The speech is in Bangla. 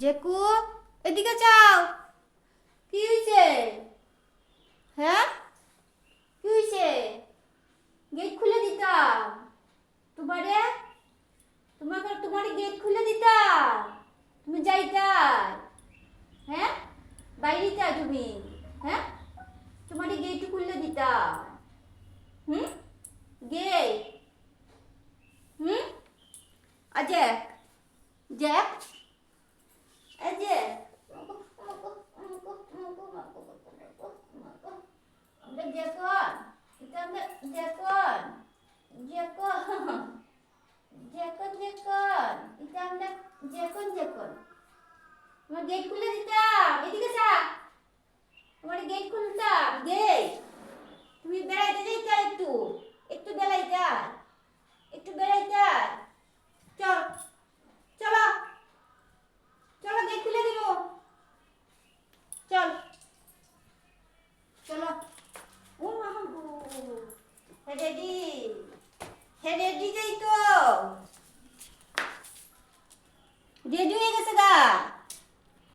জেকু, এদিকে চাও। কি হয়েছে? হ্যাঁ, কি হয়েছে? গেট খুলে দিতাম তোমারে, তোমারে গেট খুলে দিতাম, তুমি যাইতা। হ্যাঁ, বাইরেটা তুমি। হ্যাঁ, তোমারে গেট খুলে দিতাম। হুম, গেট। হুম, জ্যাক, জ্যাক, এই যে আমরা জ্যাকন, এটা আমরা জ্যাকন, জ্যাকন, জ্যাকন, জ্যাকন, এটা আমরা জ্যাকন, জ্যাকন। তোমার গেট খুলে দিতাম, এদিকে যা। তোমার গেট খুলতাম, গেট। তুমি বেড়াইতে যাইতা, একটু একটু বেড়াইতা, একটু বেড়াইতা। চল, চলো, চলো, গেট খুলে দিব। চল, চলো। ও মা গো, রেডি, রেডি যাই তো।